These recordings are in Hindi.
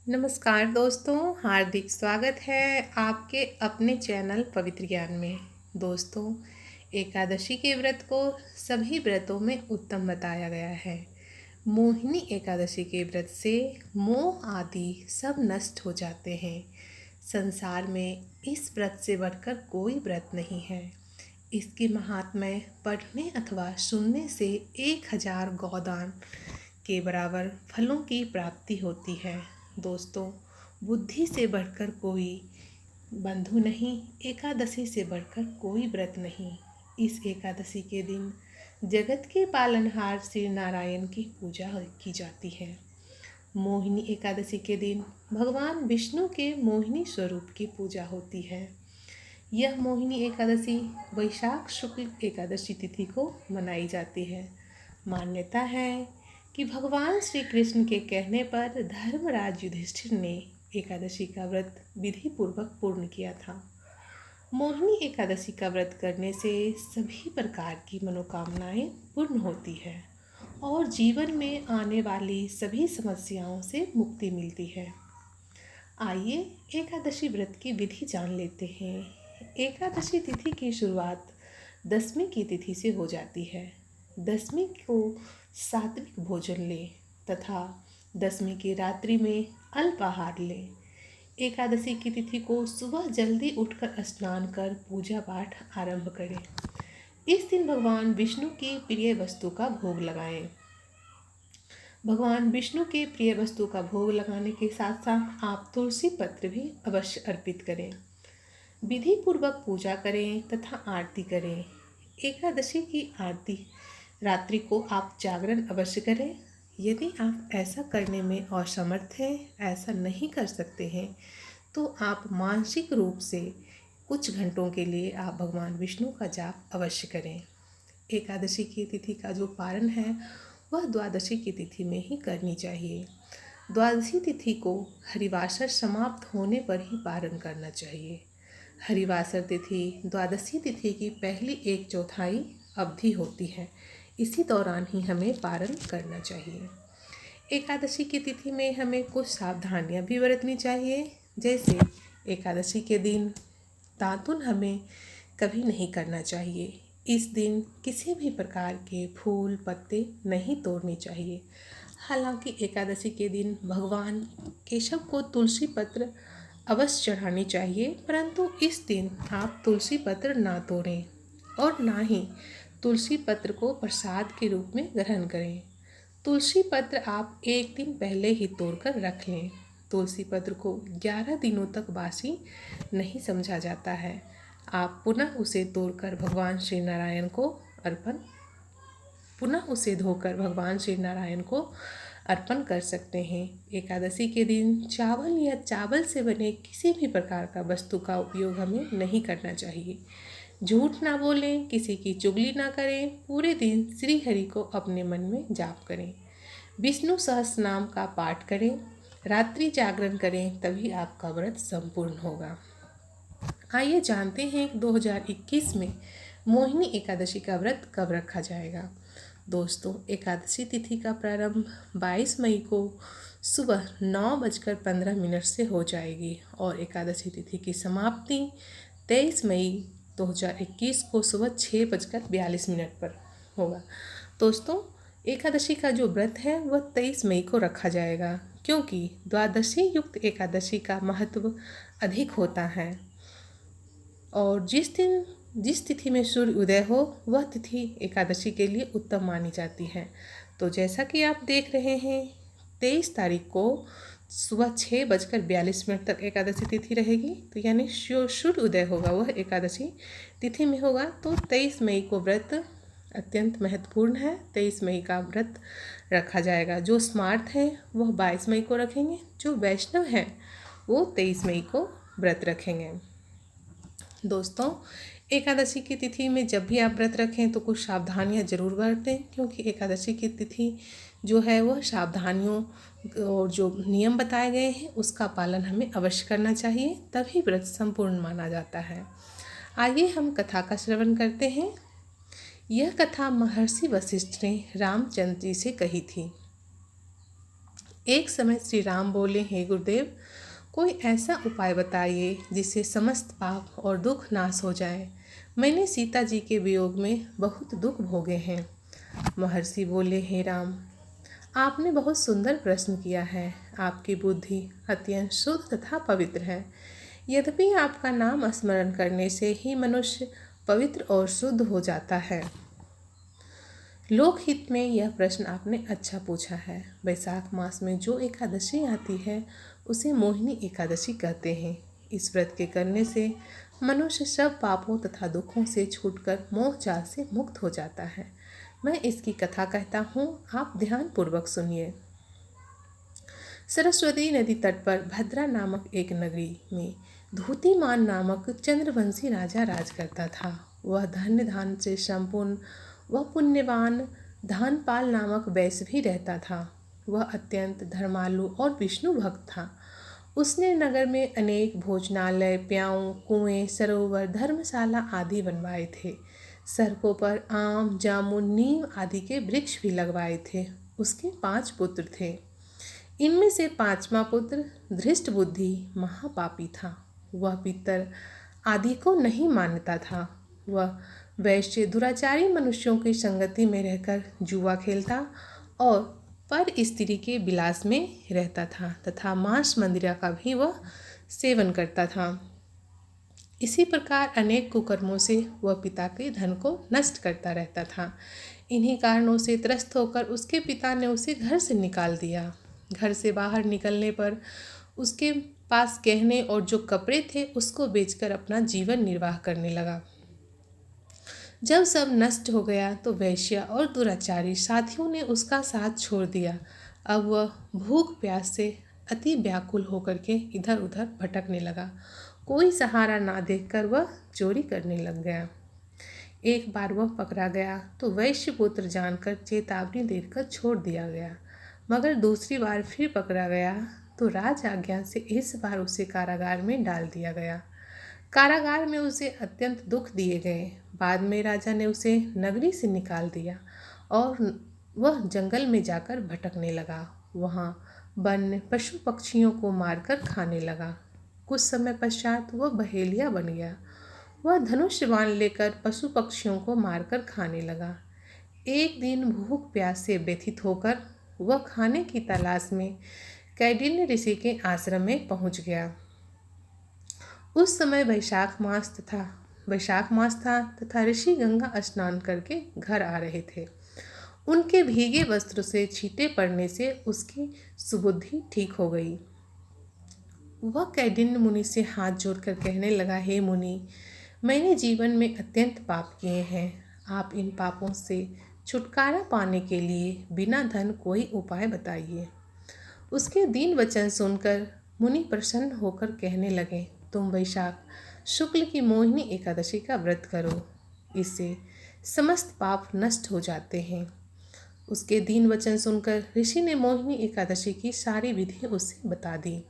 नमस्कार दोस्तों, हार्दिक स्वागत है आपके अपने चैनल पवित्र ज्ञान में। दोस्तों, एकादशी के व्रत को सभी व्रतों में उत्तम बताया गया है। मोहिनी एकादशी के व्रत से मोह आदि सब नष्ट हो जाते हैं। संसार में इस व्रत से बढ़कर कोई व्रत नहीं है। इसके महात्म्य पढ़ने अथवा सुनने से 1000 गोदान के बराबर फलों की प्राप्ति होती है। दोस्तों, बुद्धि से बढ़कर कोई बंधु नहीं, एकादशी से बढ़कर कोई व्रत नहीं। इस एकादशी के दिन जगत के पालनहार श्री नारायण की पूजा की जाती है। मोहिनी एकादशी के दिन भगवान विष्णु के मोहिनी स्वरूप की पूजा होती है। यह मोहिनी एकादशी वैशाख शुक्ल एकादशी तिथि को मनाई जाती है। मान्यता है कि भगवान श्री कृष्ण के कहने पर धर्मराज युधिष्ठिर ने एकादशी का व्रत विधि पूर्वक पूर्ण किया था। मोहिनी एकादशी का व्रत करने से सभी प्रकार की मनोकामनाएं पूर्ण होती है और जीवन में आने वाली सभी समस्याओं से मुक्ति मिलती है। आइए एकादशी व्रत की विधि जान लेते हैं। एकादशी तिथि की शुरुआत दशमी की तिथि से हो जाती है। दशमी को सात्विक भोजन लें तथा दशमी की रात्रि में अल्पाहार लें। एकादशी की तिथि को सुबह जल्दी उठकर स्नान कर पूजा पाठ आरंभ करें। इस दिन भगवान विष्णु की प्रिय वस्तु का भोग लगाएं। भगवान विष्णु के प्रिय वस्तु का भोग लगाने के साथ साथ आप तुलसी पत्र भी अवश्य अर्पित करें। विधि पूर्वक पूजा करें तथा आरती करें। एकादशी की आरती रात्रि को आप जागरण अवश्य करें। यदि आप ऐसा करने में असमर्थ हैं, ऐसा नहीं कर सकते हैं, तो आप मानसिक रूप से कुछ घंटों के लिए आप भगवान विष्णु का जाप अवश्य करें। एकादशी की तिथि का जो पारण है वह द्वादशी की तिथि में ही करनी चाहिए। द्वादशी तिथि को हरिवासर समाप्त होने पर ही पारण करना चाहिए। हरिवासर तिथि द्वादशी तिथि की पहली 1/4 अवधि होती है। इसी दौरान ही हमें पारण करना चाहिए। एकादशी की तिथि में हमें कुछ सावधानियां भी बरतनी चाहिए। जैसे एकादशी के दिन दातुन हमें कभी नहीं करना चाहिए। इस दिन किसी भी प्रकार के फूल पत्ते नहीं तोड़ने चाहिए। हालांकि एकादशी के दिन भगवान केशव को तुलसी पत्र अवश्य चढ़ानी चाहिए, परंतु इस दिन आप तुलसी पत्र ना तोड़ें और ना ही तुलसी पत्र को प्रसाद के रूप में ग्रहण करें। तुलसी पत्र आप एक दिन पहले ही तोड़कर रख लें। तुलसी पत्र को 11 दिनों तक बासी नहीं समझा जाता है। आप पुनः उसे धोकर भगवान श्री नारायण को अर्पण कर सकते हैं। एकादशी के दिन चावल या चावल से बने किसी भी प्रकार का वस्तु का उपयोग हमें नहीं करना चाहिए। झूठ ना बोलें, किसी की चुगली ना करें। पूरे दिन श्री हरि को अपने मन में जाप करें। विष्णु सहस्त्र नाम का पाठ करें। रात्रि जागरण करें, तभी आपका व्रत संपूर्ण होगा। आइए जानते हैं 2021 में मोहिनी एकादशी का व्रत कब रखा जाएगा। दोस्तों, एकादशी तिथि का प्रारंभ 22 मई को सुबह 9:15 से हो जाएगी और एकादशी तिथि की समाप्ति 23 मई 2021 को सुबह 6:42 पर होगा। दोस्तों, एकादशी का जो व्रत है वह 23 मई को रखा जाएगा, क्योंकि द्वादशी युक्त एकादशी का महत्व अधिक होता है और जिस तिथि में सूर्य उदय हो वह तिथि एकादशी के लिए उत्तम मानी जाती है। तो जैसा कि आप देख रहे हैं, 23 तारीख को सुबह 6:42 तक एकादशी तिथि रहेगी। तो यानी सूर्य उदय होगा वह एकादशी तिथि में होगा। तो 23 मई को व्रत अत्यंत महत्वपूर्ण है। 23 मई का व्रत रखा जाएगा। जो स्मार्त हैं वह 22 मई को रखेंगे। जो वैष्णव हैं वो 23 मई को व्रत रखेंगे। दोस्तों, एकादशी की तिथि में जब भी आप व्रत रखें तो कुछ सावधानियां जरूर बरतें, क्योंकि एकादशी की तिथि जो है वह सावधानियों और जो नियम बताए गए हैं उसका पालन हमें अवश्य करना चाहिए, तभी व्रत संपूर्ण माना जाता है। आइए हम कथा का श्रवण करते हैं। यह कथा महर्षि वशिष्ठ ने रामचंद्र जी से कही थी। एक समय श्री राम बोले, हे गुरुदेव, कोई ऐसा उपाय बताइए जिससे समस्त पाप और दुख नाश हो जाए। मैंने सीता जी के वियोग में बहुत दुख भोगे हैं। महर्षि बोले, हे राम, आपने बहुत सुंदर प्रश्न किया है। आपकी बुद्धि अत्यंत शुद्ध तथा पवित्र है। यद्यपि आपका नाम स्मरण करने से ही मनुष्य पवित्र और शुद्ध हो जाता है। लोकहित में यह प्रश्न आपने अच्छा पूछा है। वैशाख मास में जो एकादशी आती है उसे मोहिनी एकादशी कहते हैं। इस व्रत के करने से मनुष्य सब पापों तथा दुखों से छूटकर मोह जाल से मुक्त हो जाता है। मैं इसकी कथा कहता हूँ, आप ध्यान पूर्वक सुनिए। सरस्वती नदी तट पर भद्रा नामक एक नगरी में धूतिमान नामक चंद्रवंशी राजा राज करता था। वह धन्य धान से संपूर्ण वह पुण्यवान धानपाल नामक वैश्य भी रहता था। वह अत्यंत धर्मालु और विष्णु भक्त था। उसने नगर में अनेक भोजनालय, प्याऊ, कुएं, सरोवर, धर्मशाला आदि बनवाए थे। सड़कों पर आम, जामुन, नीम आदि के वृक्ष भी लगवाए थे। उसके 5 पुत्र थे। इनमें से 5वां पुत्र धृष्ट बुद्धि महापापी था। वह पितर आदि को नहीं मानता था। वह वैश्य दुराचारी मनुष्यों की संगति में रहकर जुआ खेलता और पर स्त्री के विलास में रहता था तथा मांस मंदिरा का भी वह सेवन करता था। इसी प्रकार अनेक कुकर्मों से वह पिता के धन को नष्ट करता रहता था। इन्हीं कारणों से त्रस्त होकर उसके पिता ने उसे घर से निकाल दिया। घर से बाहर निकलने पर उसके पास गहने और जो कपड़े थे उसको बेचकर अपना जीवन निर्वाह करने लगा। जब सब नष्ट हो गया तो वैश्या और दुराचारी साथियों ने उसका साथ छोड़ दिया। अब वह भूख प्यास से अति व्याकुल होकर के इधर उधर भटकने लगा। कोई सहारा ना देखकर वह चोरी करने लग गया। एक बार वह पकड़ा गया तो वैश्य पुत्र जानकर चेतावनी देकर छोड़ दिया गया। मगर दूसरी बार फिर पकड़ा गया तो राज आज्ञा से इस बार उसे कारागार में डाल दिया गया। कारागार में उसे अत्यंत दुख दिए गए। बाद में राजा ने उसे नगरी से निकाल दिया और वह जंगल में जाकर भटकने लगा। वहाँ वन्य पशु पक्षियों को मारकर खाने लगा। कुछ समय पश्चात वह बहेलिया बन गया। वह धनुष बाण लेकर पशु पक्षियों को मारकर खाने लगा। एक दिन भूख प्यास से व्यथित होकर वह खाने की तलाश में कैडिन्य ऋषि के आश्रम में पहुंच गया। उस समय वैशाख मास था तथा ऋषि गंगा स्नान करके घर आ रहे थे। उनके भीगे वस्त्र से छींटे पड़ने से उसकी सुबुद्धि ठीक हो गई। वह कैडिन्य मुनि से हाथ जोड़कर कहने लगा, हे मुनि, मैंने जीवन में अत्यंत पाप किए हैं। आप इन पापों से छुटकारा पाने के लिए बिना धन कोई उपाय बताइए। उसके दीन वचन सुनकर मुनि प्रसन्न होकर कहने लगे, तुम वैशाख शुक्ल की मोहिनी एकादशी का व्रत करो। इससे समस्त पाप नष्ट हो जाते हैं। उसके दीन वचन सुनकर ऋषि ने मोहिनी एकादशी की सारी विधि उसे बता दी।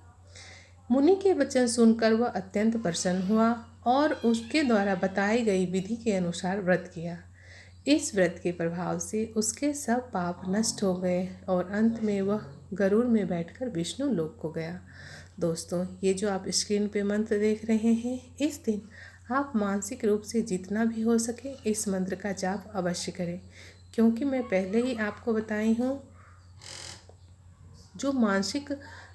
मुनि के वचन सुनकर वह अत्यंत प्रसन्न हुआ और उसके द्वारा बताई गई विधि के अनुसार व्रत किया। इस व्रत के प्रभाव से उसके सब पाप नष्ट हो गए और अंत में वह गरुड़ में बैठकर विष्णु लोक को गया। दोस्तों, ये जो आप स्क्रीन पे मंत्र देख रहे हैं, इस दिन आप मानसिक रूप से जितना भी हो सके इस मंत्र का जाप अवश्य करें, क्योंकि मैं पहले ही आपको बताई हूँ, जो मानसिक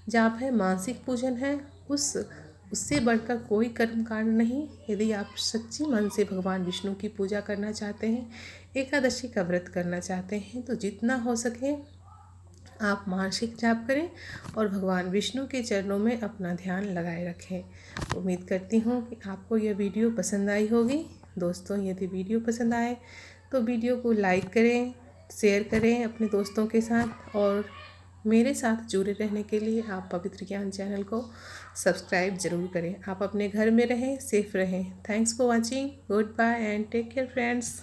जाप है, मानसिक पूजन है, उससे बढ़कर कोई कर्म कांड नहीं। यदि आप सच्ची मन से भगवान विष्णु की पूजा करना चाहते हैं, एकादशी का व्रत करना चाहते हैं, तो जितना हो सके आप मानसिक जाप करें और भगवान विष्णु के चरणों में अपना ध्यान लगाए रखें। उम्मीद करती हूँ कि आपको यह वीडियो पसंद आई होगी। दोस्तों, यदि वीडियो पसंद आए तो वीडियो को लाइक करें, शेयर करें अपने दोस्तों के साथ, और मेरे साथ जुड़े रहने के लिए आप पवित्र ज्ञान चैनल को सब्सक्राइब जरूर करें। आप अपने घर में रहें, सेफ रहें। Thanks for watching. Goodbye and take care friends.